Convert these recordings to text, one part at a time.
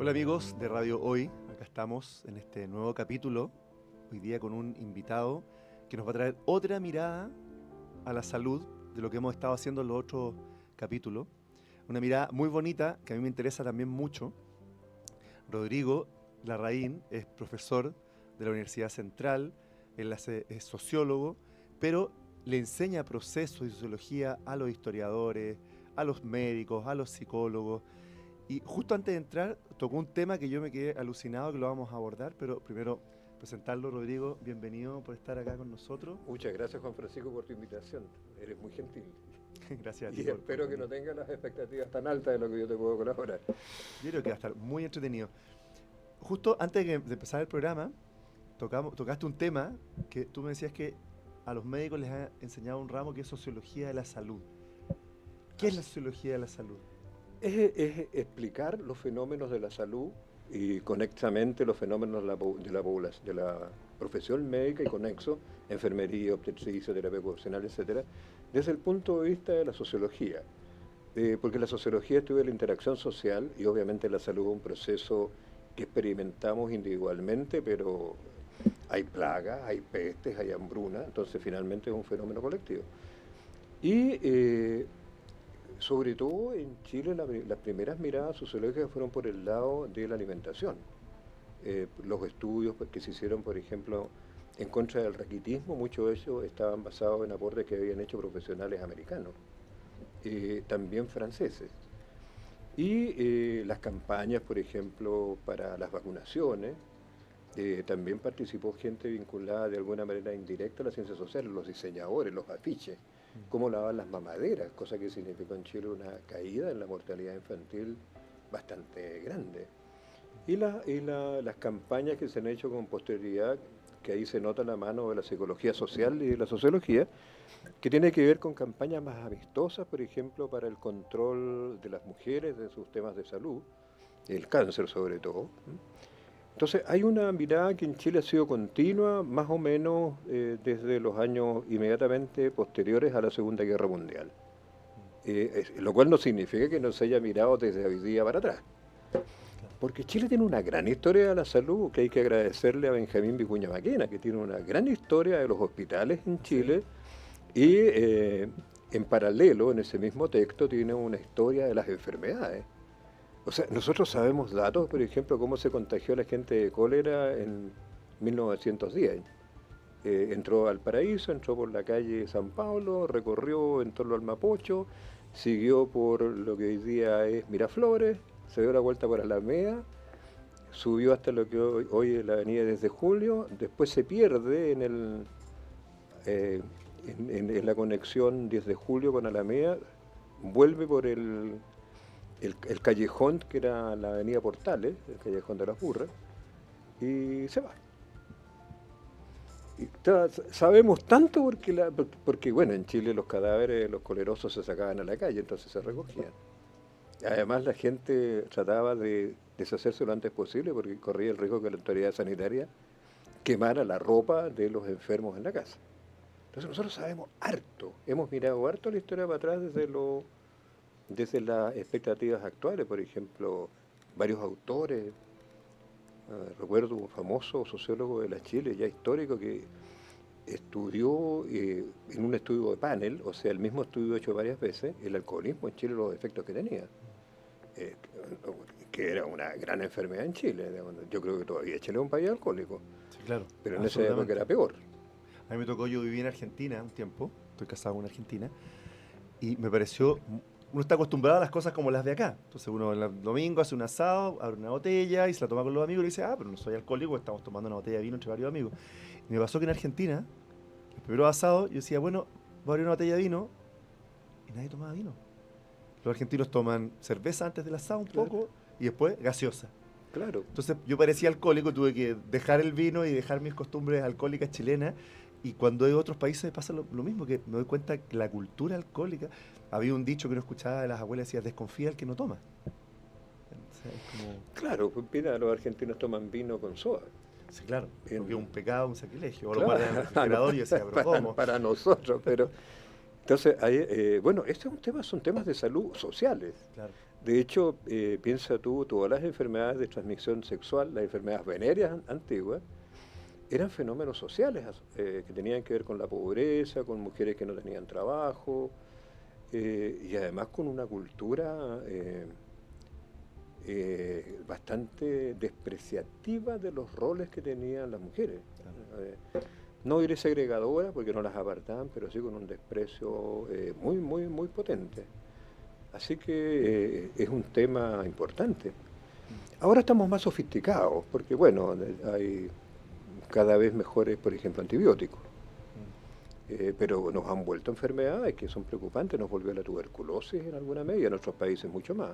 Hola amigos de Radio Hoy, acá estamos en este nuevo capítulo, hoy día con un invitado que nos va a traer otra mirada a la salud de lo que hemos estado haciendo en los otros capítulos. Una mirada muy bonita que a mí me interesa también mucho. Rodrigo Larraín es profesor de la Universidad Central, él es sociólogo, pero le enseña procesos y sociología a los historiadores, a los médicos, a los psicólogos. Y justo antes de entrar, tocó un tema que yo me quedé alucinado que lo vamos a abordar, pero primero presentarlo, Rodrigo, bienvenido por estar acá con nosotros. Muchas gracias, Juan Francisco, por tu invitación. Eres muy gentil. Gracias a ti. Y espero que no tengas las expectativas tan altas de lo que yo te puedo colaborar. Yo creo que va a estar muy entretenido. Justo antes de empezar el programa, tocaste un tema que tú me decías que a los médicos les ha enseñado un ramo que es sociología de la salud. ¿Qué es la sociología de la salud? Es explicar los fenómenos de la salud y conexamente los fenómenos de la profesión médica y conexo, enfermería, obstetricia, terapia ocupacional, etcétera, desde el punto de vista de la sociología. Porque la sociología estudia la interacción social y obviamente la salud es un proceso que experimentamos individualmente, pero hay plagas, hay pestes, hay hambruna, entonces finalmente es un fenómeno colectivo. Y sobre todo en Chile las primeras miradas sociológicas fueron por el lado de la alimentación. Los estudios que se hicieron, por ejemplo, en contra del raquitismo, muchos de ellos estaban basados en aportes que habían hecho profesionales americanos, también franceses. Y las campañas, por ejemplo, para las vacunaciones, también participó gente vinculada de alguna manera indirecta a las ciencias sociales, los diseñadores, los afiches, cómo lavaban las mamaderas, cosa que significó en Chile una caída en la mortalidad infantil bastante grande. Y las campañas que se han hecho con posterioridad, que ahí se nota la mano de la psicología social y de la sociología, que tiene que ver con campañas más amistosas, por ejemplo, para el control de las mujeres de sus temas de salud, el cáncer sobre todo. Entonces hay una mirada que en Chile ha sido continua, más o menos desde los años inmediatamente posteriores a la Segunda Guerra Mundial. Lo cual no significa que no se haya mirado desde hoy día para atrás. Porque Chile tiene una gran historia de la salud que hay que agradecerle a Benjamín Vicuña Maquena, que tiene una gran historia de los hospitales en Chile y en paralelo, en ese mismo texto, tiene una historia de las enfermedades. O sea, nosotros sabemos datos, por ejemplo, cómo se contagió la gente de cólera en 1910. Entró a Valparaíso, entró por la calle San Pablo, recorrió en torno al Mapocho, siguió por lo que hoy día es Miraflores, se dio la vuelta por Alameda, subió hasta lo que hoy es la avenida 10 de Julio, después se pierde en la conexión 10 de Julio con Alameda, vuelve por el callejón que era la avenida Portales, el callejón de las Burras, y se va. Y sabemos tanto porque, bueno, en Chile los cadáveres, los colerosos se sacaban a la calle, entonces se recogían. Además la gente trataba de deshacerse lo antes posible porque corría el riesgo que la autoridad sanitaria quemara la ropa de los enfermos en la casa. Entonces nosotros sabemos harto, hemos mirado harto la historia para atrás desde las expectativas actuales. Por ejemplo, varios autores, recuerdo un famoso sociólogo de la Chile, ya histórico, que estudió en un estudio de panel, o sea, el mismo estudio hecho varias veces, el alcoholismo en Chile, los efectos que tenía, que era una gran enfermedad en Chile. Yo creo que todavía Chile es un país alcohólico, Sí, claro. pero en esa época era peor. A mí me tocó, yo viví en Argentina un tiempo, estoy casado con una argentina, y me pareció, uno está acostumbrado a las cosas como las de acá. Entonces uno el domingo hace un asado, abre una botella y se la toma con los amigos y le dice, pero no soy alcohólico, estamos tomando una botella de vino entre varios amigos. Y me pasó que en Argentina, el primero asado, yo decía, bueno, voy a abrir una botella de vino, y nadie tomaba vino. Los argentinos toman cerveza antes del asado un poco, y después gaseosa. Claro. Entonces yo parecía alcohólico, tuve que dejar el vino y dejar mis costumbres alcohólicas chilenas. Y cuando hay otros países pasa lo mismo, que me doy cuenta que la cultura alcohólica, había un dicho que no escuchaba de las abuelas, decía, desconfía el que no toma. O sea, es como... Claro, pues mira, los argentinos toman vino con soda. Sí, claro, porque es un pecado, un sacrilegio. O Claro. lo guardan en el refrigerador y yo decía, pero ¿cómo? Para nosotros, pero... Entonces, bueno, estos son temas de salud sociales. Claro. De hecho, piensa tú, todas las enfermedades de transmisión sexual, las enfermedades venéreas antiguas, eran fenómenos sociales que tenían que ver con la pobreza, con mujeres que no tenían trabajo, y además con una cultura bastante despreciativa de los roles que tenían las mujeres. Eh, no diré segregadora porque no las apartaban, pero sí con un desprecio muy, muy, muy potente. Así que es un tema importante. Ahora estamos más sofisticados, porque bueno, hay cada vez mejores, por ejemplo, antibióticos. Pero nos han vuelto enfermedades que son preocupantes, nos volvió la tuberculosis en alguna medida, en otros países mucho más.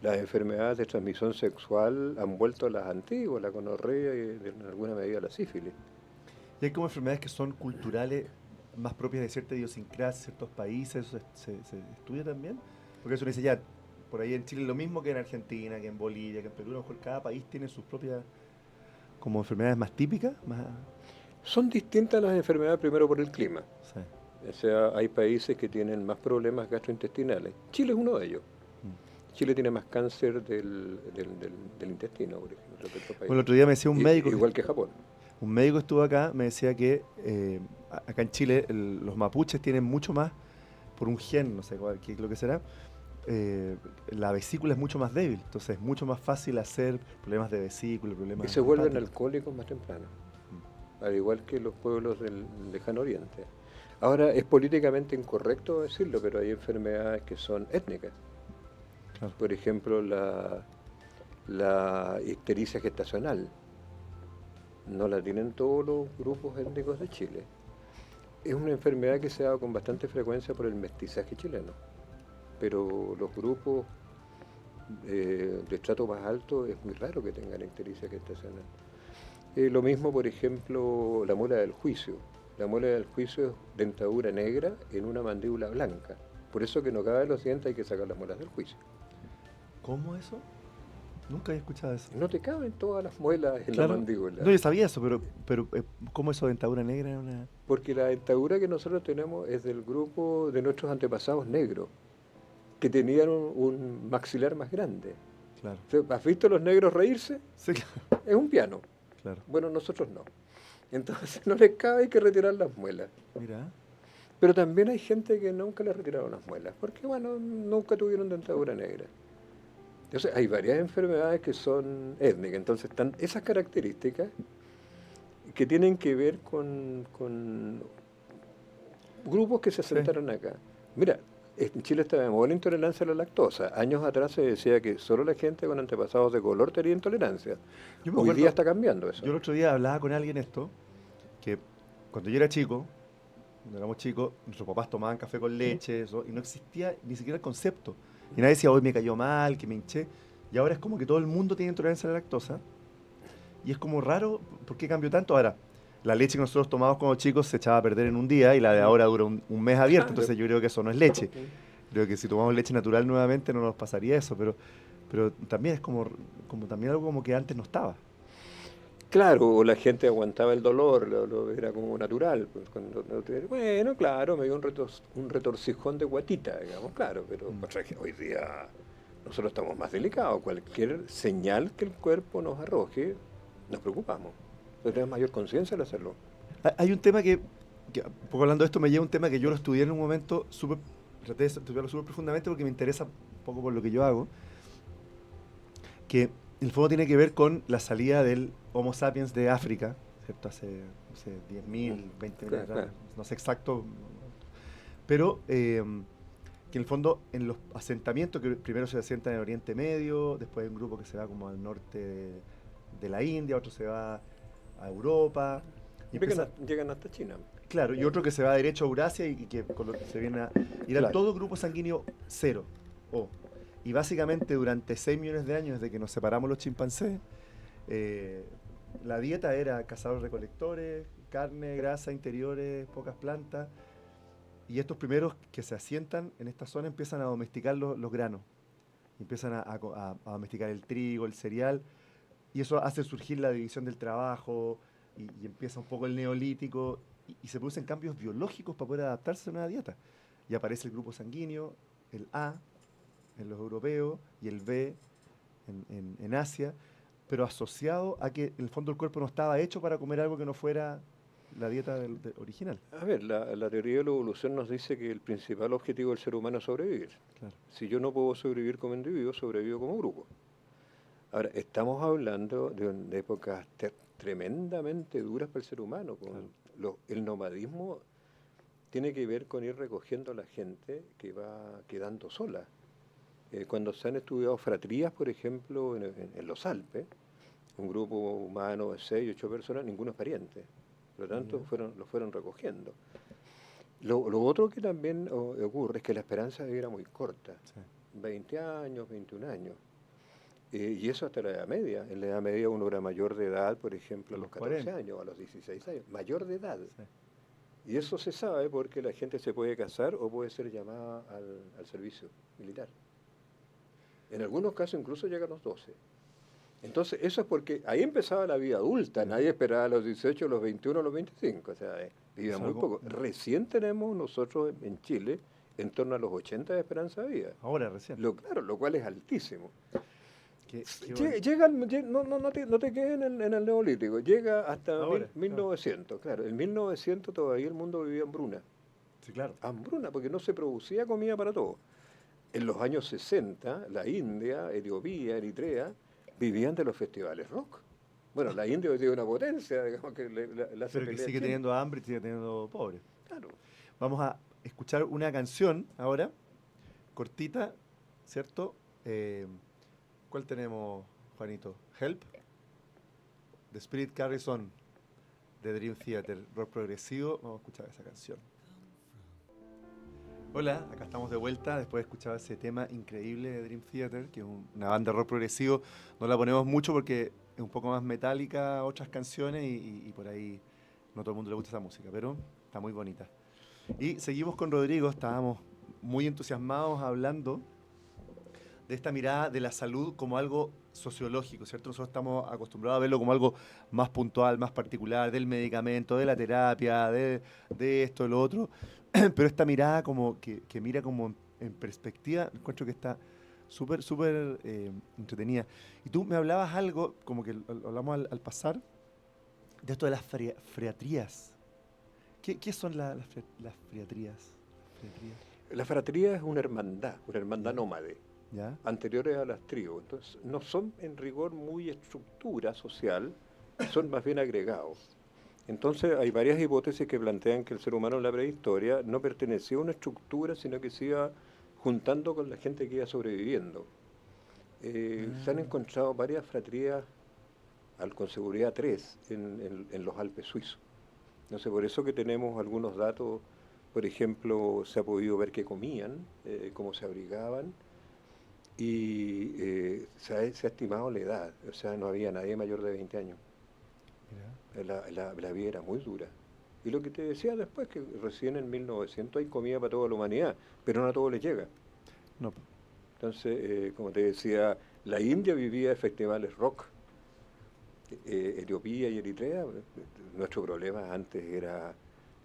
Las enfermedades de transmisión sexual han vuelto a las antiguas, la gonorrea y en alguna medida la sífilis. Y hay como enfermedades que son culturales, más propias de cierta idiosincrasia, ciertos países, ¿eso se estudia también? Porque eso uno dice ya, por ahí en Chile es lo mismo que en Argentina, que en Bolivia, que en Perú, a lo mejor cada país tiene sus propias como enfermedades más típicas, más... Son distintas las enfermedades primero por el clima. Sí. O sea, hay países que tienen más problemas gastrointestinales. Chile es uno de ellos. Chile tiene más cáncer del intestino, por ejemplo, que otros Bueno, el países. otro día me decía Igual que Japón. un médico estuvo acá, me decía que acá en Chile los mapuches tienen mucho más, por un gen, no sé qué es lo que será, la vesícula es mucho más débil, entonces es mucho más fácil hacer problemas de vesícula, Y problemas se vuelven hepáticos. alcohólicos más temprano, al igual que los pueblos del lejano oriente. Ahora, es políticamente incorrecto decirlo, pero hay enfermedades que son étnicas. Claro. Por ejemplo, la ictericia gestacional. No la tienen todos los grupos étnicos de Chile. Es una enfermedad que se da con bastante frecuencia por el mestizaje chileno, pero los grupos de estrato más alto es muy raro que tengan ictericia gestacional. Lo mismo, por ejemplo, la muela del juicio. La muela del juicio es dentadura negra en una mandíbula blanca. Por eso que no caben los dientes hay que sacar las muelas del juicio. ¿Cómo eso? Nunca había escuchado eso. No te caben todas las muelas en la Claro. mandíbula. No, yo sabía eso, pero ¿cómo eso dentadura negra es una...? Porque la dentadura que nosotros tenemos es del grupo de nuestros antepasados negros, que tenían un maxilar más grande. Claro. ¿Has visto a los negros reírse? Sí, Es un piano. claro. Bueno, nosotros no. Entonces no les cabe, hay que retirar las muelas. Mira. Pero también hay gente que nunca le retiraron las muelas, porque bueno, nunca tuvieron dentadura negra. Entonces hay varias enfermedades que son étnicas, entonces están esas características que tienen que ver con grupos que se Sí. asentaron acá. Mira, en Chile está de moda la intolerancia a la lactosa. Años atrás se decía que solo la gente con antepasados de color tenía intolerancia. Yo me Hoy día acuerdo, está cambiando eso. yo el otro día hablaba con alguien esto, que cuando yo era chico, cuando éramos chicos, nuestros papás tomaban café con leche, eso, y no existía ni siquiera el concepto. Y nadie decía, hoy me cayó mal, que me hinché. Y ahora es como que todo el mundo tiene intolerancia a la lactosa. Y es como raro, ¿por qué cambió tanto? Ahora, la leche que nosotros tomamos cuando chicos se echaba a perder en un día y la de ahora dura un mes abierto. Claro. Entonces yo creo que eso no es leche. Creo que si tomamos leche natural nuevamente no nos pasaría eso, pero también es como también algo como que antes no estaba. Claro, o la gente aguantaba el dolor, era como natural. Pues, bueno, claro, me dio un retorcijón de guatita, digamos, claro, pero Mm. pasa que hoy día nosotros estamos más delicados. Cualquier señal que el cuerpo nos arroje, nos preocupamos. Entonces tenemos mayor conciencia al hacerlo. Hay un tema un poco hablando de esto, me lleva a un tema que yo lo estudié en un momento, traté de estudiarlo súper profundamente porque me interesa un poco por lo que yo hago, que en el fondo tiene que ver con la salida del Homo sapiens de África, ¿cierto? Hace, no sé, 10.000, 20.000 años Claro, atrás, claro. no sé exacto, pero que en el fondo en los asentamientos que primero se asientan en Oriente Medio, después hay un grupo que se va como al norte de la India, otro se va a Europa, y empieza, Llegan hasta China. claro, y otro que se va derecho a Eurasia y que con lo que se viene a... Y eran Claro. todo grupo sanguíneo cero, O. Y básicamente durante 6 millones de años desde que nos separamos los chimpancés, eh, la dieta era cazadores-recolectores, carne, grasa, interiores, pocas plantas. Y estos primeros que se asientan en esta zona empiezan a domesticar los granos. Empiezan a domesticar el trigo, el cereal. Y eso hace surgir la división del trabajo y empieza un poco el neolítico y se producen cambios biológicos para poder adaptarse a una dieta. Y aparece el grupo sanguíneo, el A, en los europeos y el B en Asia, pero asociado a que en el fondo el cuerpo no estaba hecho para comer algo que no fuera la dieta original. A ver, la teoría de la evolución nos dice que el principal objetivo del ser humano es sobrevivir. Claro. Si yo no puedo sobrevivir como individuo, sobrevivo como grupo. Ahora, estamos hablando de épocas tremendamente duras para el ser humano. El nomadismo tiene que ver con ir recogiendo a la gente que va quedando sola. Cuando se han estudiado fratrías, por ejemplo, en los Alpes, un grupo humano de 6, 8 personas, ninguno es pariente. Por lo tanto, lo fueron recogiendo. Lo otro que también ocurre es que la esperanza de vida era muy corta. Sí. 20 años, 21 años. Y eso hasta la Edad Media. En la Edad Media uno era mayor de edad, por ejemplo, a los 14 40. años, a los 16 años. Mayor de edad. Sí. Y eso se sabe porque la gente se puede casar o puede ser llamada al servicio militar. En algunos casos incluso llega a los 12. Entonces, eso es porque ahí empezaba la vida adulta. Nadie esperaba a los 18, a los 21, a los 25. O sea, vivía muy poco. Recién tenemos nosotros en Chile en torno a los 80 de esperanza de vida. Ahora, recién. Claro, lo cual es altísimo. Bueno. No te quedes en el Neolítico. Llega hasta Ahora, 1900. Claro, en 1900 todavía el mundo vivía hambruna. Sí, claro. Hambruna, porque no se producía comida para todos. En los años 60, la India, Etiopía, Eritrea, vivían de los festivales rock. Bueno, la India hoy tiene una potencia, digamos, que pero que sigue teniendo hambre y sigue teniendo pobre. Claro. Vamos a escuchar una canción ahora, cortita, ¿cierto? ¿Cuál tenemos, Juanito? Help, The Spirit Carries On, de Dream Theater, rock progresivo. Vamos a escuchar esa canción. Hola, acá estamos de vuelta después de escuchar ese tema increíble de Dream Theater, que es una banda de rock progresivo. No la ponemos mucho porque es un poco más metálica otras canciones y por ahí no todo el mundo le gusta esa música, pero está muy bonita. Y seguimos con Rodrigo, estábamos muy entusiasmados hablando de esta mirada de la salud como algo sociológico, ¿cierto? Nosotros estamos acostumbrados a verlo como algo más puntual, más particular, del medicamento, de la terapia, de esto, de lo otro, pero esta mirada como que mira como en perspectiva, encuentro que está súper entretenida. Y tú me hablabas algo, como que hablamos al pasar, de esto de las friatrías. ¿Qué son las friatrías? La fratría es una hermandad nómade. ¿Ya? Anteriores a las tribus. Entonces, no son en rigor muy estructura social, son más bien agregados. Entonces, hay varias hipótesis que plantean que el ser humano en la prehistoria no pertenecía a una estructura, sino que se iba juntando con la gente que iba sobreviviendo. Se han encontrado varias fratrías, con seguridad 3, en los Alpes suizos. Entonces, por eso que tenemos algunos datos, por ejemplo, se ha podido ver qué comían, cómo se abrigaban, y se ha estimado la edad, o sea, no había nadie mayor de 20 años. La vida era muy dura. Y lo que te decía después, que recién en 1900 hay comida para toda la humanidad, pero no a todos les llega. No. Entonces, como te decía, la India vivía de festivales rock, Etiopía y Eritrea, nuestro problema antes era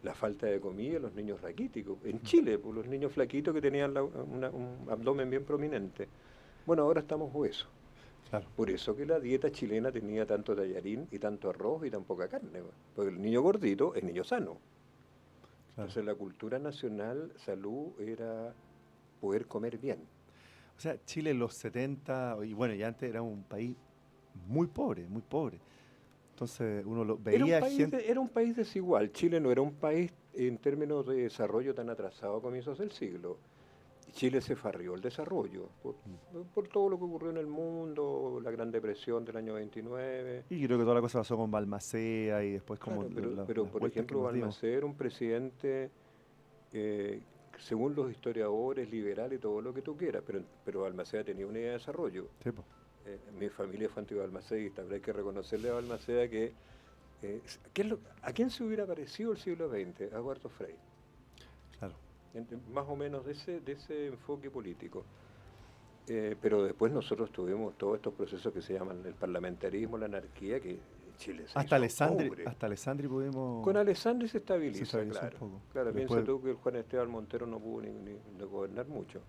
la falta de comida, los niños raquíticos. En Chile, pues, los niños flaquitos que tenían un abdomen bien prominente. Bueno, ahora estamos obesos. Claro. Por eso que la dieta chilena tenía tanto tallarín y tanto arroz y tan poca carne. Porque el niño gordito es niño sano. Claro. Entonces la cultura nacional, salud, era poder comer bien. O sea, Chile en los 70, y bueno, ya antes era un país muy pobre, muy pobre. Entonces uno lo veía era un país desigual. Chile no era un país en términos de desarrollo tan atrasado a comienzos del siglo. Chile se farrió el desarrollo por todo lo que ocurrió en el mundo, la Gran Depresión del año 29. Y creo que toda la cosa pasó con Balmaceda y después como... Claro, pero por ejemplo, Balmaceda era un presidente, según los historiadores, liberal y todo lo que tú quieras, pero Balmaceda tenía una idea de desarrollo. Sí, pues. Mi familia fue anti-balmaceísta, pero hay que reconocerle a Balmaceda que... ¿a quién se hubiera parecido el siglo XX? A Eduardo Frei. Claro. Más o menos de ese enfoque político. Pero después nosotros tuvimos todos estos procesos que se llaman el parlamentarismo, la anarquía, que Chile se hasta Alessandri pudimos... Con Alessandri se estabiliza, claro. Un poco. Claro, después... piensa tú que el Juan Esteban Montero no pudo ni gobernar mucho.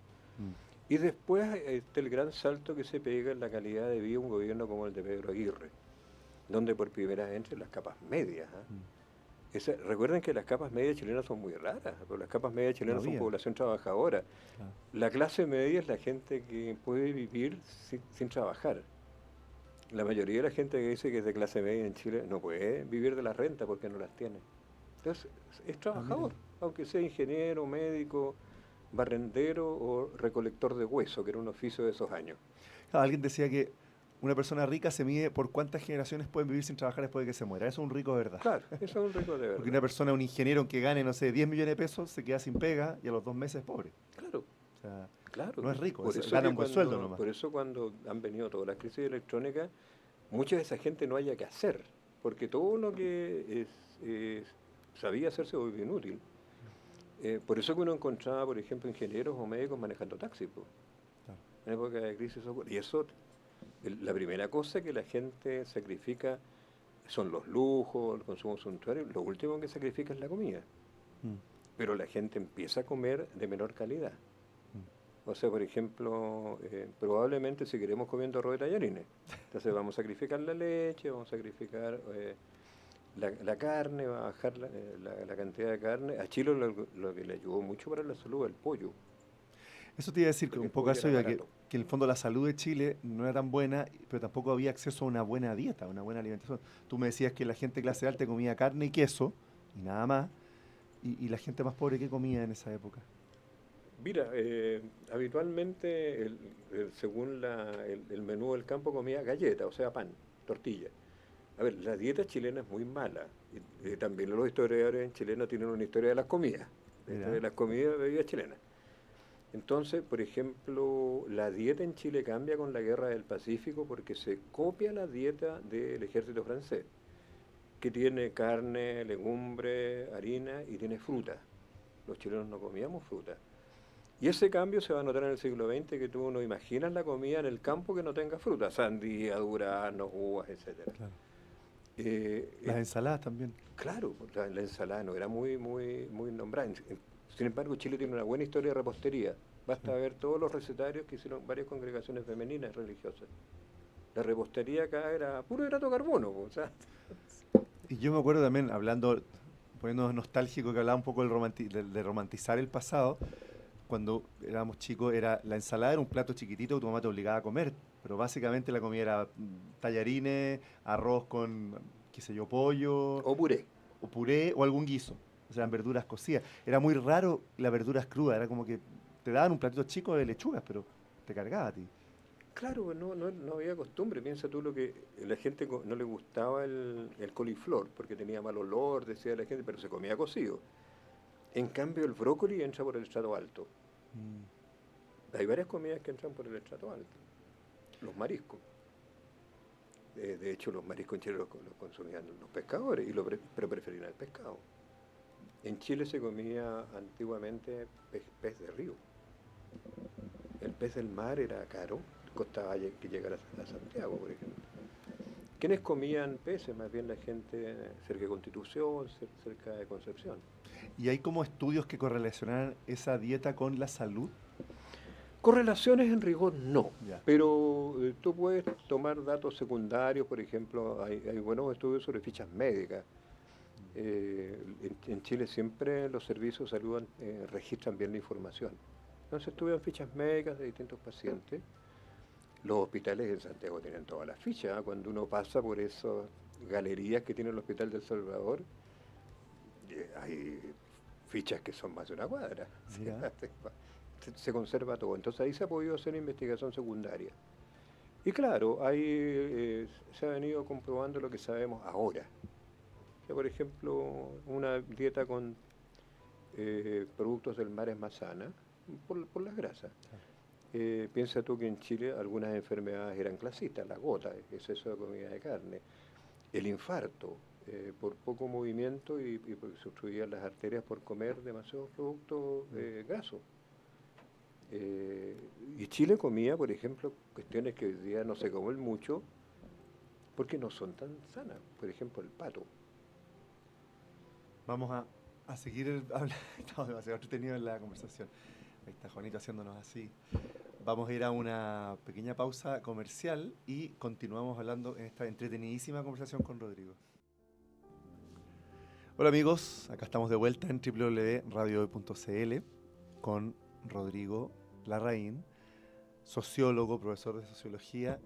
Y después está el gran salto que se pega en la calidad de vida de un gobierno como el de Pedro Aguirre, donde por primera vez entran las capas medias. ¿Ah? Recuerden que las capas medias chilenas son muy raras, pero las capas medias No chilenas son había. población trabajadora. Claro. La clase media es la gente que puede vivir sin trabajar. La mayoría de la gente que dice que es de clase media en Chile no puede vivir de la renta porque no las tiene. Entonces, es Ah, mira. trabajador, aunque sea ingeniero, médico, barrendero o recolector de hueso, que era un oficio de esos años. Claro, alguien decía que una persona rica se mide por cuántas generaciones pueden vivir sin trabajar después de que se muera. Eso es un rico de verdad. Claro, eso es un rico de Porque verdad. una persona, un ingeniero que gane, no sé, 10 millones de pesos, se queda sin pega y a los 2 meses es pobre. Claro, O sea, claro. no es rico, Por eso gana que un buen sueldo nomás. por eso cuando han venido todas las crisis electrónicas, mucha de esa gente no haya que hacer, porque todo lo que sabía hacer se volvió inútil. Por eso que uno encontraba, por ejemplo, ingenieros o médicos manejando taxis, po, Claro. en época de crisis. Y eso, la primera cosa que la gente sacrifica son los lujos, el consumo suntuario, lo último que sacrifica es la comida. Mm, Pero la gente empieza a comer de menor calidad. mm. O sea, por ejemplo, probablemente seguiremos comiendo arroz de tallarines. Entonces vamos a sacrificar la leche, vamos a sacrificar la carne, va a bajar la cantidad de carne. A Chile lo que le ayudó mucho para la salud es el pollo, Eso te iba a decir, que porque un el poco a pollo eso era iba, barato. que en el fondo la salud de Chile no era tan buena, pero tampoco había acceso a una buena dieta, a una buena alimentación. Tú me decías que la gente de clase alta comía carne y queso y nada más, y la gente más pobre, ¿qué comía en esa época? Mira, habitualmente, según el menú del campo, comía galleta, o sea, pan, tortilla. A ver, la dieta chilena es muy mala. Y también los historiadores chilenos tienen una historia de las comidas, la historia Mira, de las comidas y bebidas chilenas. Entonces, por ejemplo, la dieta en Chile cambia con la Guerra del Pacífico porque se copia la dieta del ejército francés, que tiene carne, legumbre, harina y tiene fruta. Los chilenos no comíamos fruta. Y ese cambio se va a notar en el siglo XX, que tú no imaginas la comida en el campo que no tenga fruta, sandía, duraznos, uvas, etcétera. claro. Eh, Las eh, ensaladas también. claro, pues, la ensalada no era muy nombrada. Sin embargo, Chile tiene una buena historia de repostería. Sí. Basta ver todos los recetarios que hicieron varias congregaciones femeninas religiosas. La repostería acá era puro hidrato de carbono, o sea, Y yo me acuerdo también, hablando, poniéndonos nostálgico, que hablaba un poco de romantizar el pasado. Cuando éramos chicos, la ensalada era un plato chiquitito que tu mamá te obligaba a comer, pero básicamente la comida era tallarines, arroz con, qué sé yo, pollo, o puré. o puré, o algún guiso. O sea, eran verduras cocidas. Era muy raro las verduras crudas, era como que te daban un platito chico de lechugas, pero te cargaba a ti. Claro, no había costumbre. Piensa tú lo que la gente no le gustaba el coliflor porque tenía mal olor, decía la gente, pero se comía cocido. En cambio, el brócoli entra por el estrato alto. Mm, Hay varias comidas que entran por el estrato alto. Los mariscos. De hecho, los mariscos en Chile los consumían los pescadores, pero preferían el pescado. En Chile se comía antiguamente pez de río. El pez del mar era caro, costaba que llegar a Santiago, por ejemplo. ¿Quiénes comían peces? Más bien la gente cerca de Constitución, cerca de Concepción. ¿Y hay como estudios que correlacionan esa dieta con la salud? Correlaciones en rigor no, Ya. pero tú puedes tomar datos secundarios, por ejemplo, hay buenos estudios sobre fichas médicas. En Chile siempre los servicios de salud registran bien la información. Entonces estudian fichas médicas de distintos pacientes. Los hospitales en Santiago tienen todas las fichas. ¿Ah? Cuando uno pasa por esas galerías que tiene el Hospital del Salvador, hay fichas que son más de una cuadra. Mira. Se conserva todo. Entonces ahí se ha podido hacer investigación secundaria. Y claro, ahí se ha venido comprobando lo que sabemos ahora. Que, por ejemplo, una dieta con productos del mar es más sana por las grasas. Piensa tú que en Chile algunas enfermedades eran clasistas, la gota, exceso de comida de carne, el infarto, por poco movimiento y porque se obstruían las arterias por comer demasiados productos grasos. Y Chile comía, por ejemplo, cuestiones que hoy día no se comen mucho porque no son tan sanas. Por ejemplo, el pato. Vamos a seguir hablando. Estamos demasiado entretenidos en la conversación. Ahí está Juanito haciéndonos así. Vamos a ir a una pequeña pausa comercial y continuamos hablando en esta entretenidísima conversación con Rodrigo. Hola amigos, acá estamos de vuelta en www.radiohoy.cl con Rodrigo Larraín, sociólogo, profesor de sociología.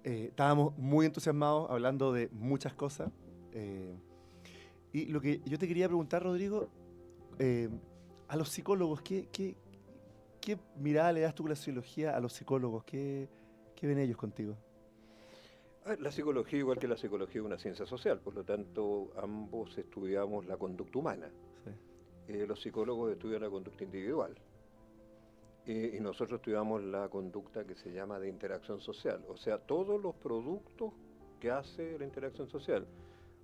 Estábamos muy entusiasmados hablando de muchas cosas. Y lo que yo te quería preguntar, Rodrigo, a los psicólogos, ¿qué mirada le das tú con la sociología a los psicólogos? ¿Qué ven ellos contigo? La psicología, igual que la psicología, es una ciencia social, por lo tanto, ambos estudiamos la conducta humana. Sí. Los psicólogos estudian la conducta individual. Y nosotros estudiamos la conducta que se llama de interacción social, o sea, todos los productos que hace la interacción social.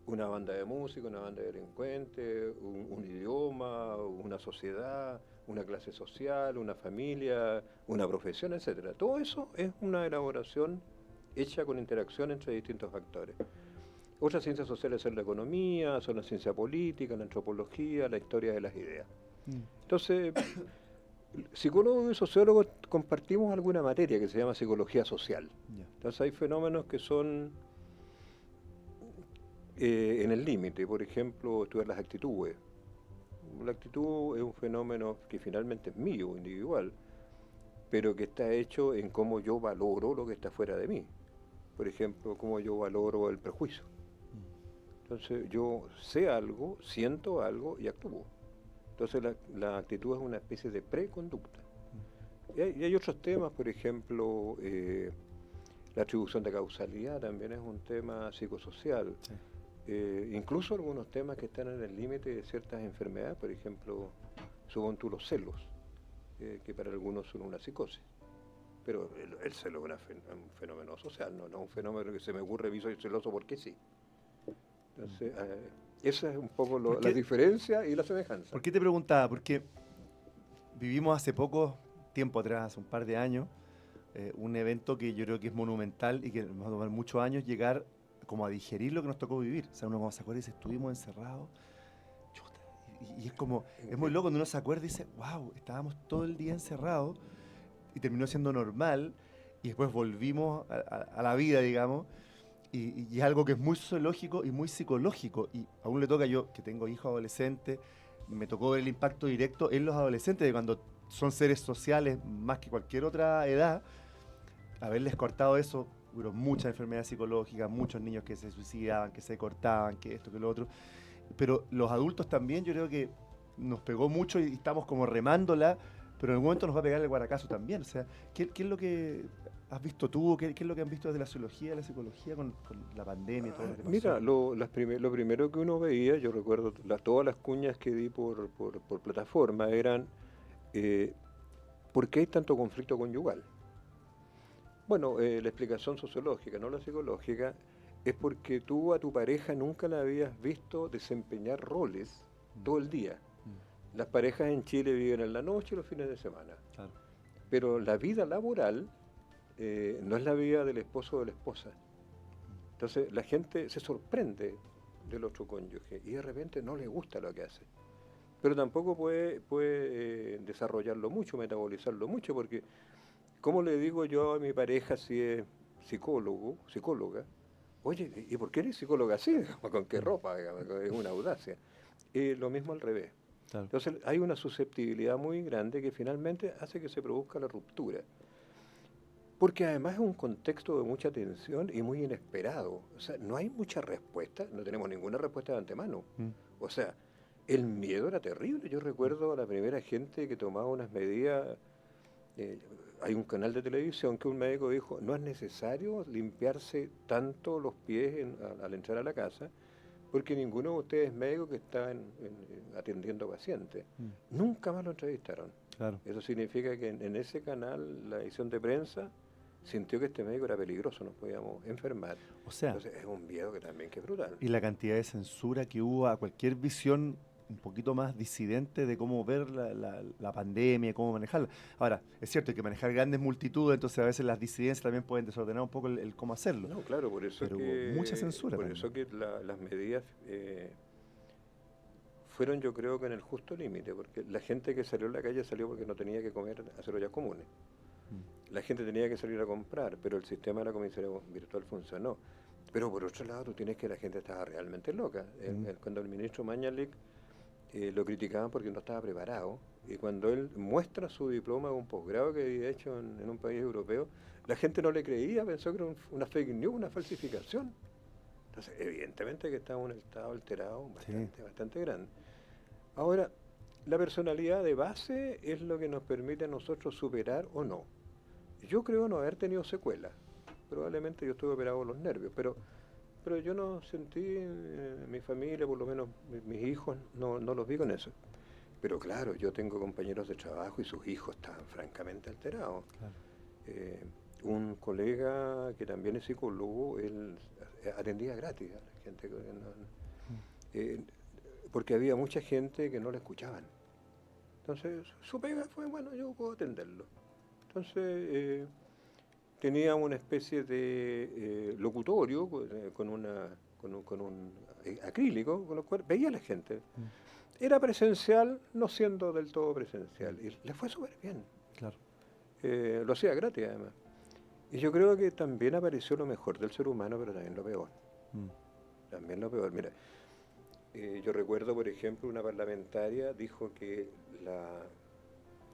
Una banda de música, una banda de delincuentes, un idioma, una sociedad, una clase social, una familia, una profesión, etcétera. Todo eso es una elaboración hecha con interacción entre distintos factores. Otras ciencias sociales son la economía, son la ciencia política, la antropología, la historia de las ideas. Entonces, psicólogos y sociólogos compartimos alguna materia que se llama psicología social. Entonces hay fenómenos que son en el límite, por ejemplo, estudiar las actitudes. La actitud es un fenómeno que finalmente es mío, individual, pero que está hecho en cómo yo valoro lo que está fuera de mí. Por ejemplo, cómo yo valoro el prejuicio. Entonces yo sé algo, siento algo y actúo. Entonces la actitud es una especie de preconducta. Y hay otros temas, por ejemplo, la atribución de causalidad también es un tema psicosocial. Sí. Incluso algunos temas que están en el límite de ciertas enfermedades, por ejemplo, supongo tú los celos, que para algunos son una psicosis. Pero el celo es un fenómeno social, no un fenómeno que se me ocurre, soy celoso porque sí. Entonces, esa es un poco la diferencia y la semejanza. ¿Por qué te preguntaba? Porque vivimos hace poco tiempo atrás, un par de años, un evento que yo creo que es monumental y que nos va a tomar muchos años llegar como a digerir lo que nos tocó vivir. O sea, uno cuando se acuerda y dice, estuvimos encerrados, chuta, y es como, es muy loco cuando uno se acuerda y dice, wow, estábamos todo el día encerrados y terminó siendo normal y después volvimos a la vida, digamos, y es algo que es muy sociológico y muy psicológico, y aún le toca, yo que tengo hijos adolescentes, me tocó ver el impacto directo en los adolescentes de cuando son seres sociales más que cualquier otra edad, haberles cortado eso. Hubo muchas enfermedades psicológicas, muchos niños que se suicidaban, que se cortaban, que esto, que lo otro. Pero los adultos también, yo creo que nos pegó mucho y estamos como remándola, pero en algún momento nos va a pegar el guaracazo también. O sea, ¿qué es lo que has visto tú? ¿Qué es lo que han visto desde la sociología, la psicología con la pandemia y todo lo que pasó? Mira, lo primero que uno veía, yo recuerdo todas las cuñas que di por plataforma eran ¿por qué hay tanto conflicto conyugal? Bueno, la explicación sociológica, no la psicológica, es porque tú a tu pareja nunca la habías visto desempeñar roles todo el día. Las parejas en Chile viven en la noche y los fines de semana. Claro. Pero la vida laboral no es la vida del esposo o de la esposa. Entonces la gente se sorprende del otro cónyuge y de repente no le gusta lo que hace. Pero tampoco puede desarrollarlo mucho, metabolizarlo mucho, porque ¿cómo le digo yo a mi pareja si es psicóloga? Oye, ¿y por qué eres psicóloga así? ¿Con qué ropa? Es una audacia. Lo mismo al revés. Claro. Entonces hay una susceptibilidad muy grande que finalmente hace que se produzca la ruptura. Porque además es un contexto de mucha tensión y muy inesperado. O sea, no hay mucha respuesta, no tenemos ninguna respuesta de antemano. O sea, el miedo era terrible. Yo recuerdo a la primera gente que tomaba unas medidas. Hay un canal de televisión que un médico dijo, no es necesario limpiarse tanto los pies al entrar a la casa, porque ninguno de ustedes es médico que está atendiendo pacientes. Nunca más lo entrevistaron. Claro. Eso significa que en ese canal, la edición de prensa, sintió que este médico era peligroso, nos podíamos enfermar. O sea, entonces es un miedo que también que es brutal. Y la cantidad de censura que hubo a cualquier visión un poquito más disidente de cómo ver la pandemia, cómo manejarla. Ahora, es cierto, hay que manejar grandes multitudes, entonces a veces las disidencias también pueden desordenar un poco el cómo hacerlo. No, claro, por eso pero hubo mucha censura. Por eso que las medidas fueron, yo creo que en el justo límite, porque la gente que salió a la calle salió porque no tenía que comer hacer ollas comunes. la gente tenía que salir a comprar, pero el sistema de la comisaría virtual funcionó. Pero por otro lado, tú tienes que la gente estaba realmente loca. Cuando el ministro Mañalich lo criticaban porque no estaba preparado, y cuando él muestra su diploma de un posgrado que había hecho en un país europeo, la gente no le creía, pensó que era una fake news, una falsificación. Entonces, evidentemente que estaba en un estado alterado bastante grande. Ahora, la personalidad de base es lo que nos permite a nosotros superar o no. Yo creo no haber tenido secuelas. Probablemente yo estuve operado de los nervios, pero yo no sentí, mi familia, por lo menos mis hijos, no los vi con eso. Pero claro, yo tengo compañeros de trabajo y sus hijos están francamente alterados. Claro. Un colega que también es psicólogo, él atendía gratis a la gente, porque había mucha gente que no le escuchaban. Entonces, su pega fue, bueno, yo puedo atenderlo. Entonces, tenía una especie de locutorio con un acrílico, con lo cual veía a la gente. Era presencial, no siendo del todo presencial. Y le fue súper bien. Claro. Lo hacía gratis, además. Y yo creo que también apareció lo mejor del ser humano, pero también lo peor. También lo peor. Mira, yo recuerdo, por ejemplo, una parlamentaria dijo que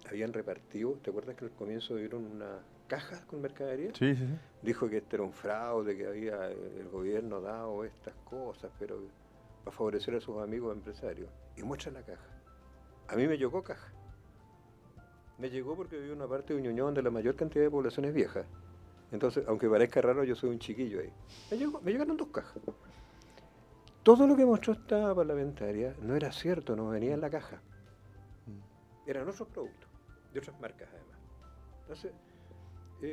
habían repartido, ¿te acuerdas que al comienzo dieron unas cajas con mercadería? Sí. Dijo que este era un fraude, que había el gobierno dado estas cosas, pero para favorecer a sus amigos empresarios. Y muestra la caja. A mí me llegó caja. Me llegó porque vivo en una parte de Ñuñoa donde la mayor cantidad de población es vieja. Entonces, aunque parezca raro, yo soy un chiquillo ahí. Me llegaron 2 cajas. Todo lo que mostró esta parlamentaria no era cierto, no venía en la caja. Eran otros productos, de otras marcas además. Entonces,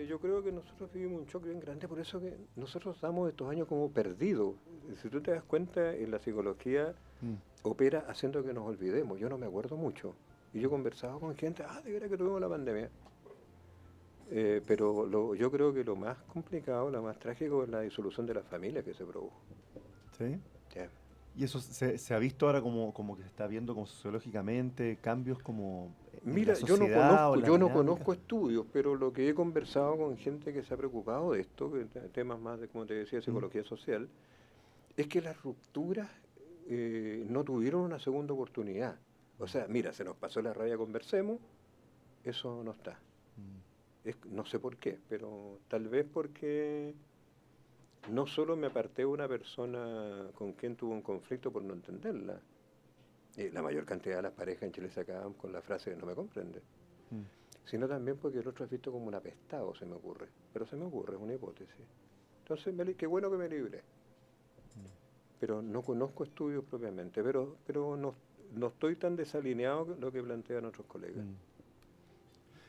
yo creo que nosotros vivimos un choque bien grande, por eso que nosotros damos estos años como perdidos. Si tú te das cuenta, en la psicología opera haciendo que nos olvidemos. Yo no me acuerdo mucho. Y yo conversaba con gente, de veras que tuvimos la pandemia. Pero yo creo que lo más complicado, lo más trágico es la disolución de la familia que se produjo. ¿Sí? Yeah. ¿Y eso se ha visto ahora como que se está viendo como sociológicamente, cambios como en Mira, la sociedad o la yo no dinámica? conozco estudios, pero lo que he conversado con gente que se ha preocupado de esto, temas más de, como te decía, psicología social, es que las rupturas no tuvieron una segunda oportunidad. O sea, mira, se nos pasó la raya, conversemos, eso no está. No sé por qué, pero tal vez porque no solo me aparté de una persona con quien tuve un conflicto por no entenderla. La mayor cantidad de las parejas en Chile se acaban con la frase de no me comprende. Sino también porque el otro es visto como un apestado, se me ocurre. Pero se me ocurre, es una hipótesis. Entonces, qué bueno que me libré. Pero no conozco estudios propiamente, pero no estoy tan desalineado con lo que plantean otros colegas.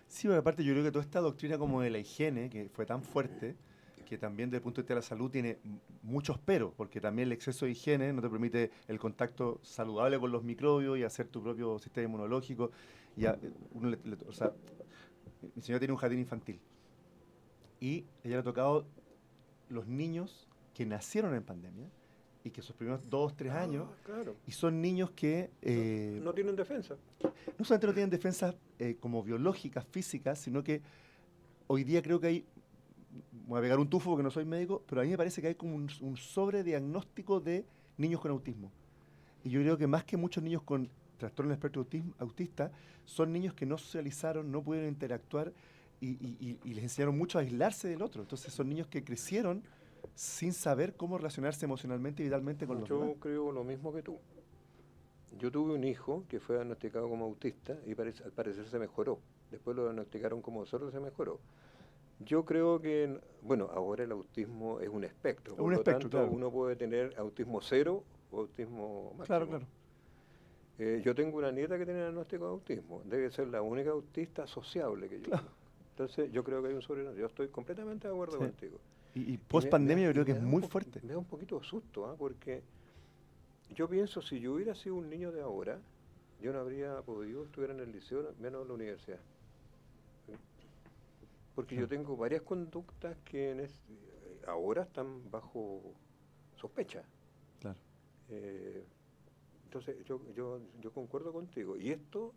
Sí, pero aparte yo creo que toda esta doctrina como de la higiene, que fue tan fuerte, que también desde el punto de vista de la salud tiene muchos peros, porque también el exceso de higiene no te permite el contacto saludable con los microbios y hacer tu propio sistema inmunológico. O sea, mi señora tiene un jardín infantil y ella le ha tocado los niños que nacieron en pandemia y que sus primeros 2, 3 años, Claro. y son niños que no tienen defensa. no solamente no tienen defensas como biológicas, físicas, sino que hoy día creo que hay, voy a pegar un tufo porque no soy médico, pero a mí me parece que hay como un sobrediagnóstico de niños con autismo. Y yo creo que más que muchos niños con trastorno del espectro autista, son niños que no socializaron, no pudieron interactuar y les enseñaron mucho a aislarse del otro. Entonces son niños que crecieron sin saber cómo relacionarse emocionalmente y vitalmente con los demás. Yo creo lo mismo que tú. Yo tuve un hijo que fue diagnosticado como autista y al parecer se mejoró. Después lo diagnosticaron como sordo y se mejoró. Yo creo que, bueno, ahora el autismo es un espectro. Es Por un lo espectro, tanto, claro. uno puede tener autismo 0 o autismo máximo. Claro. Yo tengo una nieta que tiene diagnóstico de autismo. Debe ser la única autista sociable que yo conozco. Entonces, yo creo que hay un sobrenombre. Yo estoy completamente de acuerdo contigo. Y post pandemia yo creo que es muy fuerte. Me da un poquito de susto, porque yo pienso, si yo hubiera sido un niño de ahora, yo no habría podido estudiar en el liceo, menos en la universidad. ¿Sí? Porque yo tengo varias conductas que ahora están bajo sospecha. Claro. Entonces, yo concuerdo contigo. Y esto,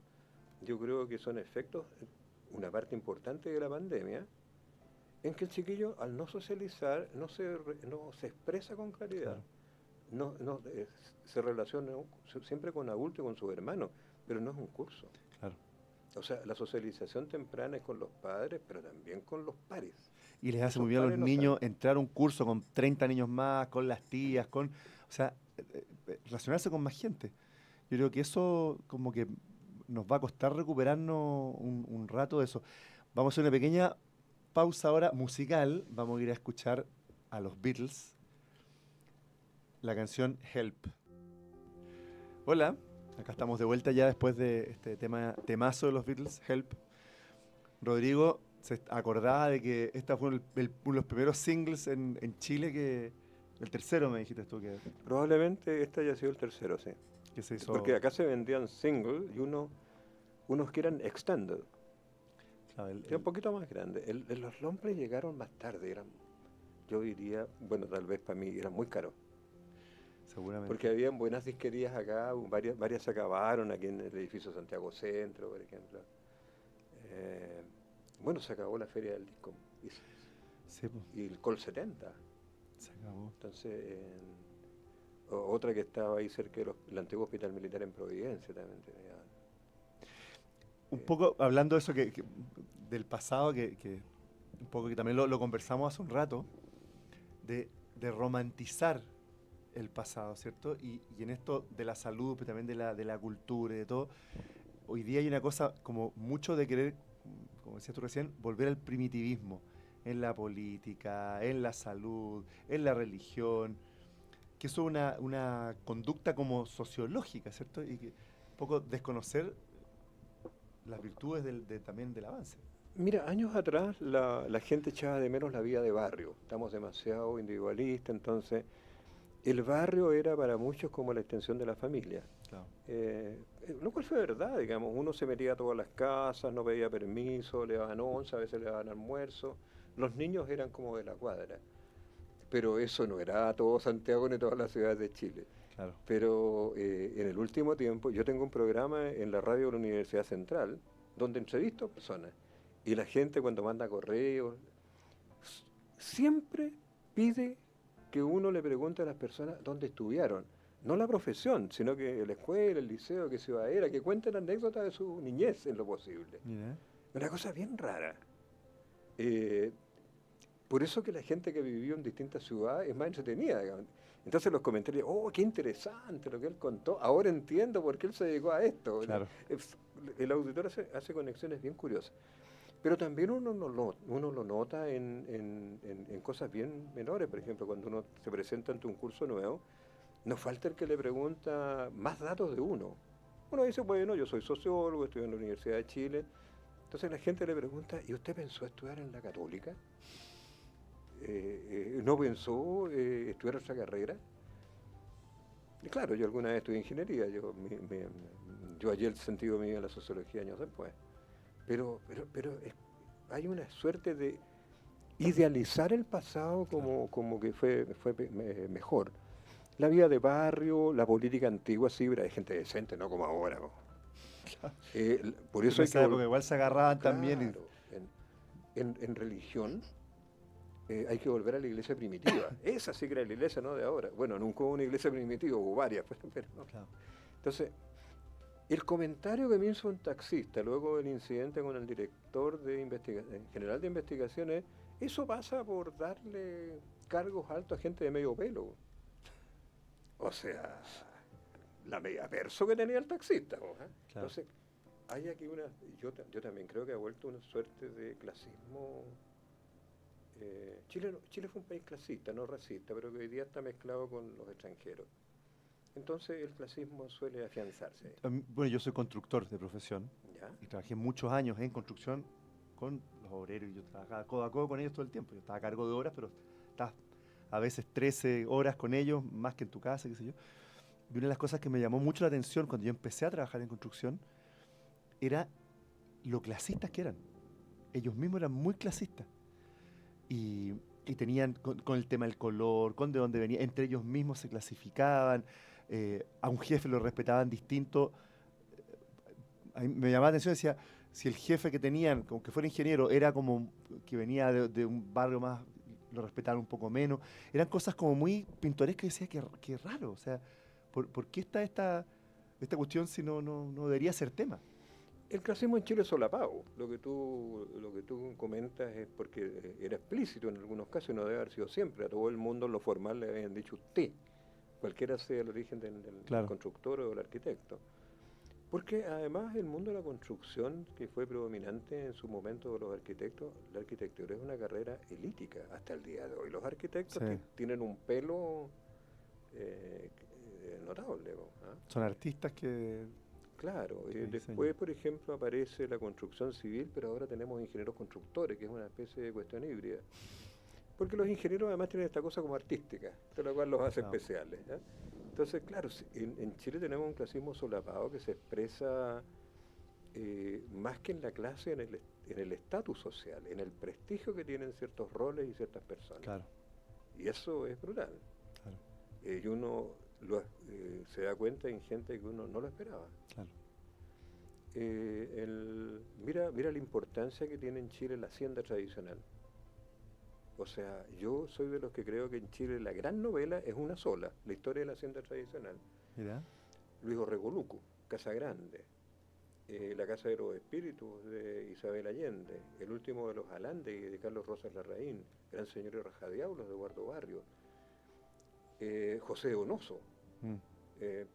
yo creo que son efectos, una parte importante de la pandemia, en que el chiquillo, al no socializar, no se expresa con claridad. Claro. Se relaciona siempre con adultos y con sus hermanos, pero no es un curso. Claro. O sea, la socialización temprana es con los padres, pero también con los pares. Y les hace Esos muy bien a los pares no están. niños entrar a un curso con 30 niños más, con las tías, o sea, relacionarse con más gente. Yo creo que eso como que nos va a costar recuperarnos un rato de eso. Vamos a hacer una pequeña pausa ahora musical. Vamos a ir a escuchar a los Beatles la canción Help. Hola, acá estamos de vuelta ya después de este temazo de los Beatles, Help. Rodrigo se acordaba de que esta fue uno de los primeros singles en Chile el tercero me dijiste tú Probablemente este haya sido el tercero, sí. que se hizo. Porque acá se vendían singles y unos que eran extended. Claro, Era un poquito más grande. Los Longplay llegaron más tarde, yo diría, bueno, tal vez para mí eran muy caros. seguramente. Porque habían buenas disquerías acá, varias se acabaron aquí en el edificio Santiago Centro, por ejemplo. Bueno, se acabó la feria del disco Sí, pues, y el Col 70. se acabó. Entonces, otra que estaba ahí cerca del antiguo hospital militar en Providencia también tenía. Un poco hablando de eso del pasado, un poco que también lo conversamos hace un rato, de romantizar el pasado, ¿cierto? Y en esto de la salud, pero también de la cultura y de todo, hoy día hay una cosa como mucho de querer, como decías tú recién, volver al primitivismo en la política, en la salud, en la religión, que eso es una conducta como sociológica, ¿cierto? Y que un poco desconocer las virtudes también del avance. Mira, años atrás la gente echaba de menos la vida de barrio. Estamos demasiado individualistas, entonces el barrio era para muchos como la extensión de la familia. Claro. Lo cual fue verdad, digamos. Uno se metía a todas las casas, no pedía permiso, le daban once, a veces le daban almuerzo. Los niños eran como de la cuadra. Pero eso no era todo Santiago ni todas las ciudades de Chile. Claro. Pero en el último tiempo, yo tengo un programa en la radio de la Universidad Central, donde entrevisto personas. Y la gente cuando manda correos, siempre pide que uno le pregunte a las personas dónde estudiaron. No la profesión, sino que la escuela, el liceo, qué ciudad era, que cuenten anécdotas de su niñez en lo posible. Mira. Una cosa bien rara. Por eso que la gente que vivió en distintas ciudades es más entretenida, digamos. Entonces los comentarios, oh, qué interesante lo que él contó, ahora entiendo por qué él se dedicó a esto. Claro. El auditor hace conexiones bien curiosas. Pero también uno lo nota en cosas bien menores. Por ejemplo, cuando uno se presenta ante un curso nuevo, no falta el que le pregunta más datos de uno. Uno dice, bueno, yo soy sociólogo, estudio en la Universidad de Chile. Entonces la gente le pregunta, ¿y usted pensó estudiar en la Católica? ¿No pensó estudiar otra carrera? Y claro, yo alguna vez estudié ingeniería, yo hallé el sentido mío en la sociología años después. Pero hay una suerte de idealizar el pasado como que fue mejor. La vida de barrio, la política antigua, sí, pero hay gente decente, no como ahora. Por eso en esa época igual se agarraban también. En religión hay que volver a la iglesia primitiva. Esa sí que era la iglesia, no de ahora. Bueno, nunca hubo una iglesia primitiva, hubo varias, pero no. Claro. Entonces, el comentario que me hizo un taxista luego del incidente con el director general de investigaciones, eso pasa por darle cargos altos a gente de medio pelo. O sea, la media perso que tenía el taxista. ¿Eh? Claro. Entonces, hay aquí yo también creo que ha vuelto una suerte de clasismo. Chile fue un país clasista, no racista, pero que hoy día está mezclado con los extranjeros. Entonces el clasismo suele afianzarse. Bueno, yo soy constructor de profesión. ¿Ya? Y trabajé muchos años en construcción con los obreros y yo trabajaba codo a codo con ellos todo el tiempo. Yo estaba a cargo de horas, pero estaba a veces 13 horas con ellos, más que en tu casa, qué sé yo. Y una de las cosas que me llamó mucho la atención cuando yo empecé a trabajar en construcción era lo clasistas que eran. Ellos mismos eran muy clasistas. Y tenían con el tema del color, con de dónde venía, entre ellos mismos se clasificaban, a un jefe lo respetaban distinto. A mí me llamaba la atención, decía, si el jefe que tenían, como que fuera ingeniero, era como que venía de un barrio más, lo respetaban un poco menos. Eran cosas como muy pintorescas y decía que raro. O sea, ¿por qué está esta cuestión si no debería ser tema? El clasismo en Chile es solapado. Lo que tú comentas es porque era explícito en algunos casos y no debe haber sido siempre. A todo el mundo en lo formal le habían dicho usted, cualquiera sea el origen del Claro, constructor o del arquitecto. Porque además el mundo de la construcción, que fue predominante en su momento de los arquitectos, la arquitectura es una carrera elítica hasta el día de hoy. Los arquitectos sí. tienen un pelo eh, notable, ¿ah? Son artistas Claro, que diseñan. después, por ejemplo, aparece la construcción civil, pero ahora tenemos ingenieros constructores, que es una especie de cuestión híbrida. Porque los ingenieros además tienen esta cosa como artística, de lo cual los hace Claro. especiales, ¿ya? Entonces, claro, en Chile tenemos un clasismo solapado que se expresa más que en la clase, en el estatus social, en el prestigio que tienen ciertos roles y ciertas personas. Claro, Y eso es brutal. claro, Y uno se da cuenta en gente que uno no lo esperaba. claro. Mira la importancia que tiene en Chile la hacienda tradicional. O sea, yo soy de los que creo que en Chile la gran novela es una sola, la historia de la hacienda tradicional. Mira, Luis Orregoluco, Casa Grande, La Casa de los Espíritus de Isabel Allende, El último de los Alandes de Carlos Rosas Larraín, Gran Señor y Rajadiablos de Eduardo Barrios, José Donoso. mm, eh,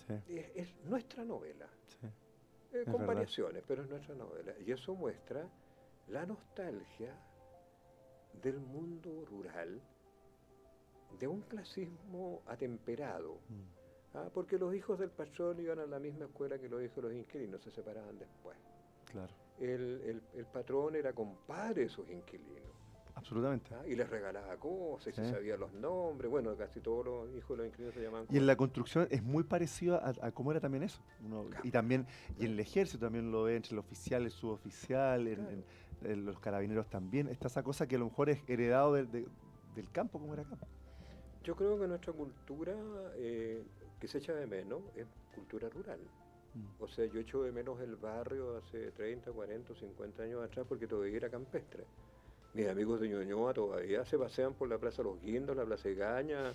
sí, es nuestra novela, sí, es con verdad. variaciones, pero es nuestra novela. Y eso muestra la nostalgia del mundo rural, de un clasismo atemperado. Mm, Porque los hijos del patrón iban a la misma escuela que los hijos de los inquilinos, se separaban después. claro, El patrón era compadre de sus inquilinos, absolutamente. y les regalaba cosas, y Sí. se sabía los nombres. Bueno, casi todos los hijos de los inquilinos se llamaban Y en como la él. construcción es muy parecido a cómo era también eso. Y Claro, también, y en claro, el ejército también lo ve entre el oficial, el suboficial, claro. en los carabineros también. Está esa cosa que a lo mejor es heredado del campo como era acá. Yo creo que nuestra cultura, que se echa de menos, es cultura rural. Mm, O sea, yo echo de menos el barrio hace 30, 40, 50 años atrás porque todavía era campestre. Mis amigos de Ñuñoa todavía se pasean por la Plaza Los Guindos, la Plaza Egaña,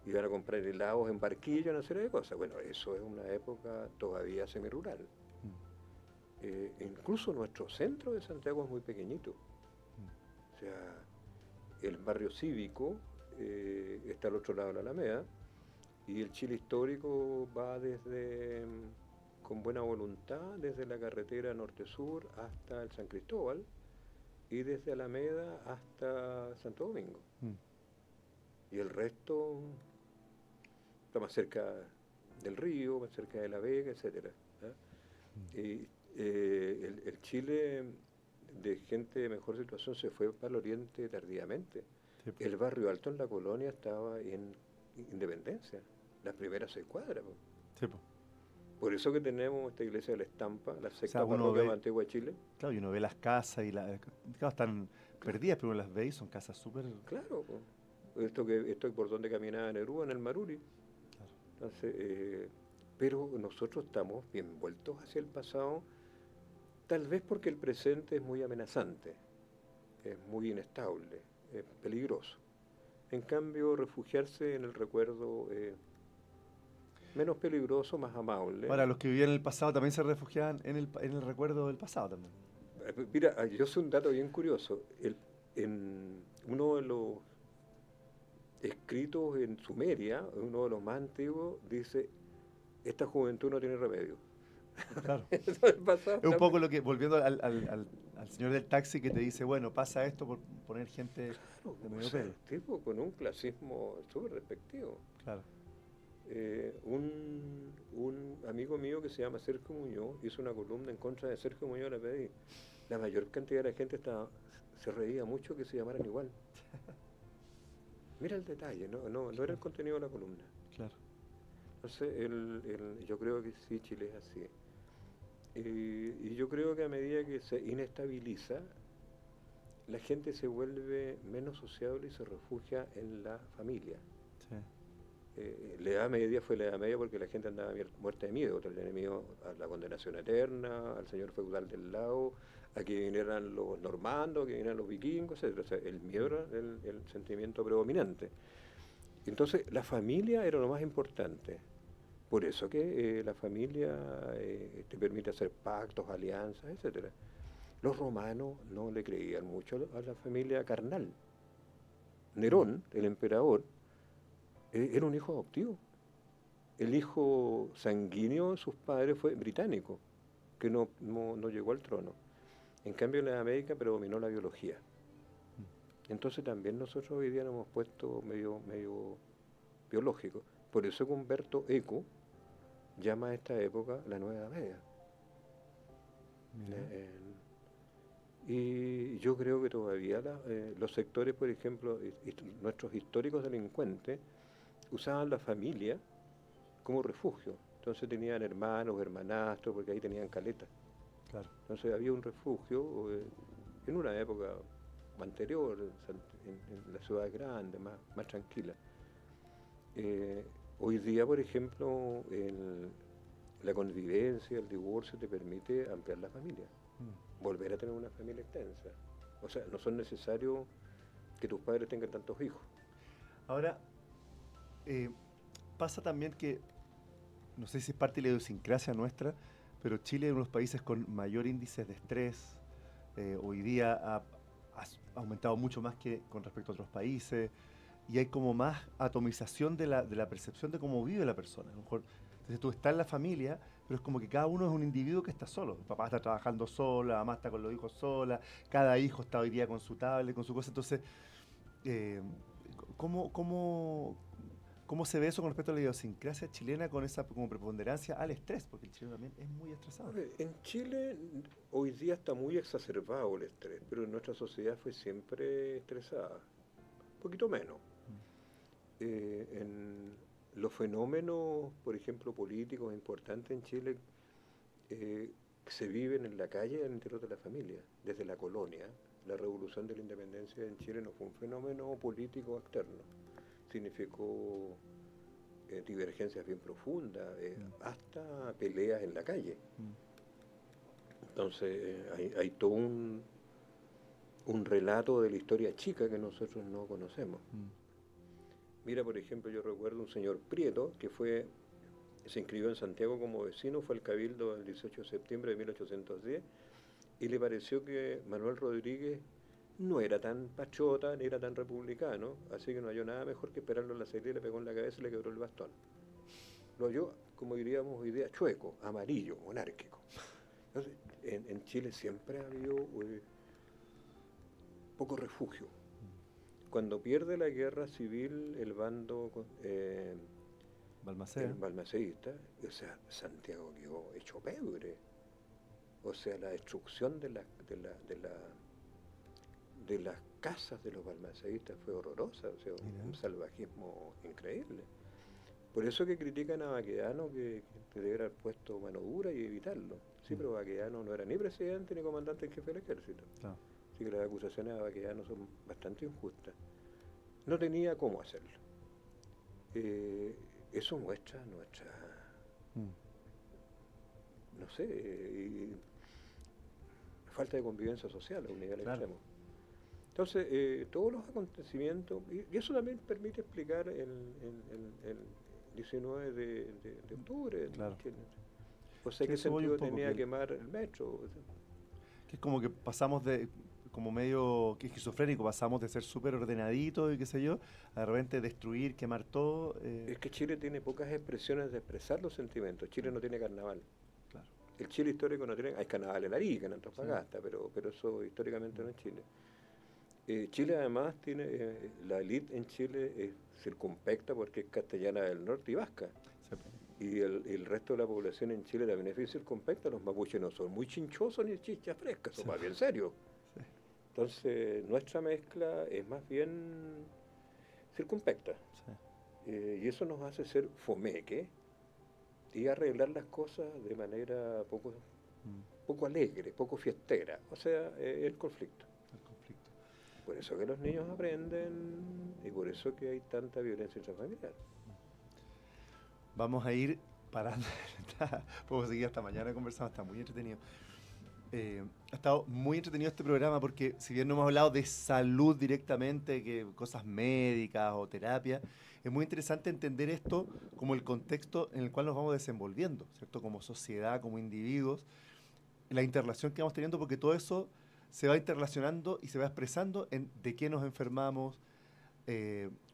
y van a comprar helados en barquillo, una serie de cosas. Bueno, eso es una época todavía semirural. mm, Incluso nuestro centro de Santiago es muy pequeñito. mm. O sea, el barrio cívico está al otro lado de la Alameda, y el Chile histórico va desde, con buena voluntad, desde la carretera norte-sur hasta el San Cristóbal, y desde Alameda hasta Santo Domingo. Mm. Y el resto está más cerca del río, más cerca de La Vega, etc. Y el Chile de gente de mejor situación se fue para el oriente tardíamente. Sí, po. El barrio alto en la colonia estaba en Independencia, las primeras 6 cuadras. Sí, po. Por eso que tenemos esta iglesia de la Estampa, la O sea, sexta uno parroquia ve, más antigua de Chile. claro, y uno ve las casas y claro, están Claro, perdidas, pero uno las ve y son casas súper. claro. Esto por donde caminaba Nerúa, en el Maruri. Claro. Entonces, pero nosotros estamos bien vueltos hacia el pasado, tal vez porque el presente es muy amenazante, es muy inestable, es peligroso. En cambio, refugiarse en el recuerdo menos peligroso, más amable. Ahora, los que vivían en el pasado también se refugiaban en el recuerdo del pasado también. Mira, yo sé un dato bien curioso. En uno de los escritos en Sumeria, uno de los más antiguos, dice, esta juventud no tiene remedio. Claro. Eso del pasado Es un también. poco lo que, volviendo al señor del taxi que te dice, bueno, pasa esto por poner gente Claro, de o medio sea, pelo. el tipo con un clasismo súper respectivo. Claro. Un amigo mío que se llama Sergio Muñoz hizo una columna en contra de Sergio Muñoz, le pedí. La mayor cantidad de la gente se reía mucho que se llamaran igual. Mira el detalle, no era el contenido de la columna. Claro. Entonces, yo creo que sí, Chile es así. Y yo creo que a medida que se inestabiliza, la gente se vuelve menos sociable y se refugia en la familia. Sí. la Edad Media fue la Edad Media porque la gente andaba muerta de miedo, tenía miedo a la condenación eterna, al señor feudal del lado, a que vinieran los normandos, a que vinieran los vikingos, etc. O sea, el miedo era el sentimiento predominante. Entonces, la familia era lo más importante. Por eso que la familia te permite hacer pactos, alianzas, etc. Los romanos no le creían mucho a la familia carnal. Nerón, el emperador, era un hijo adoptivo. El hijo sanguíneo de sus padres fue británico, que no llegó al trono. En cambio, en la América predominó la biología. Entonces también nosotros hoy día nos hemos puesto medio biológico. Por eso que Humberto Eco llama a esta época la Nueva Edad Media. Y yo creo que todavía los sectores, por ejemplo, nuestros históricos delincuentes, usaban la familia como refugio. Entonces tenían hermanos, hermanastros, porque ahí tenían caleta. Claro. Entonces había un refugio en una época anterior, en la ciudad grande, más tranquila. Hoy día, por ejemplo, la convivencia, el divorcio te permite ampliar la familia, volver a tener una familia extensa. O sea, no son necesarios que tus padres tengan tantos hijos. Ahora, pasa también que, no sé si es parte de la idiosincrasia nuestra, pero Chile es uno de los países con mayor índice de estrés. Hoy día ha aumentado mucho más que con respecto a otros países, y hay como más atomización de la percepción de cómo vive la persona. A lo mejor, entonces tú estás en la familia, pero es como que cada uno es un individuo que está solo. El papá está trabajando sola, la mamá está con los hijos sola, cada hijo está hoy día con su tablet, con su cosa. Entonces, ¿cómo, cómo, ¿cómo se ve eso con respecto a la idiosincrasia chilena con esa como preponderancia al estrés? Porque el chileno también es muy estresado. En Chile hoy día está muy exacerbado el estrés, pero nuestra sociedad fue siempre estresada, un poquito menos. En los fenómenos, por ejemplo, políticos importantes en Chile, se viven en la calle al interior de la familia, desde la colonia. La revolución de la independencia en Chile no fue un fenómeno político externo, significó divergencias bien profundas, hasta peleas en la calle. Entonces hay todo un relato de la historia chica que nosotros no conocemos. Mira, por ejemplo, yo recuerdo un señor Prieto que se inscribió en Santiago como vecino, fue al Cabildo el 18 de septiembre de 1810 y le pareció que Manuel Rodríguez no era tan patriota ni era tan republicano, así que no halló nada mejor que esperarlo en la salida, le pegó en la cabeza y le quebró el bastón. Lo halló, como diríamos hoy día, chueco, amarillo, monárquico. Entonces, en Chile siempre ha habido poco refugio. Cuando pierde la guerra civil el bando balmaceísta, o sea, Santiago quedó hecho pebre. O sea, la destrucción de las casas de los balmaceístas fue horrorosa, o sea, un salvajismo increíble. Por eso que critican a Baquedano que debiera haber puesto mano dura y evitarlo. Sí, pero Baquedano no era ni presidente ni comandante en jefe del ejército. Claro. Así que las acusaciones a Baquedano son bastante injustas. No tenía cómo hacerlo. Eso muestra nuestra, no sé, falta de convivencia social a un nivel extremo. Entonces, todos los acontecimientos, y eso también permite explicar el 19 de octubre. Claro. O sea, ¿qué sentido tenía quemar el metro? Que es como que pasamos como medio esquizofrénico, pasamos de ser súper ordenaditos y qué sé yo, a de repente destruir, quemar todo. Es que Chile tiene pocas expresiones de expresar los sentimientos. Chile no tiene carnaval. Claro. El Chile histórico no tiene... Hay carnaval en Arica, en Antofagasta, pero eso históricamente no es Chile. Chile además tiene... la élite en Chile es circunspecta porque es castellana del norte y vasca. Sí. Y el resto de la población en Chile también es circunspecta. Los mapuches no son muy chinchosos ni chichas frescas, son más bien serios. Sí. Entonces, nuestra mezcla es más bien circunspecta. Sí. Y eso nos hace ser fomeque y arreglar las cosas de manera poco alegre, poco fiestera. O sea, el conflicto. Por eso que los niños aprenden y por eso que hay tanta violencia intrafamiliar. vamos a ir parando. Podemos seguir hasta mañana conversando, está muy entretenido. Ha estado muy entretenido este programa porque si bien no hemos hablado de salud directamente, que cosas médicas o terapia, es muy interesante entender esto como el contexto en el cual nos vamos desenvolviendo, ¿cierto? Como sociedad, como individuos, la interrelación que vamos teniendo, porque todo eso se va interrelacionando y se va expresando en de qué nos enfermamos,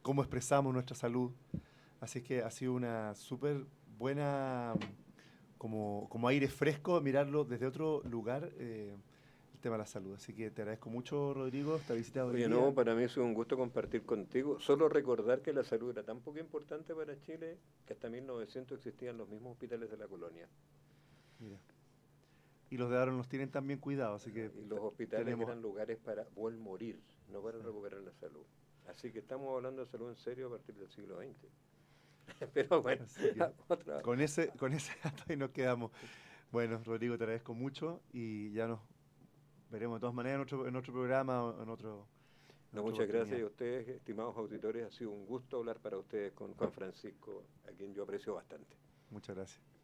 cómo expresamos nuestra salud. Así que ha sido una súper buena, como aire fresco, mirarlo desde otro lugar, el tema de la salud. Así que te agradezco mucho, Rodrigo, esta visita de hoy Oye, día. no, para mí es un gusto compartir contigo. Solo recordar que la salud era tan poco importante para Chile que hasta 1900 existían los mismos hospitales de la colonia. Mira. Y los de ahora nos tienen también cuidado, así que Y los hospitales tenemos... eran lugares para buen morir, no para Sí. recuperar la salud. Así que estamos hablando de salud en serio a partir del siglo XX. Pero bueno, Así que otra. con ese dato ahí nos quedamos. Bueno, Rodrigo, te agradezco mucho y ya nos veremos de todas maneras en otro programa o en No, otra muchas gracias oportunidad. a ustedes, estimados auditores. Ha sido un gusto hablar para ustedes con Juan Francisco, a quien yo aprecio bastante. Muchas gracias.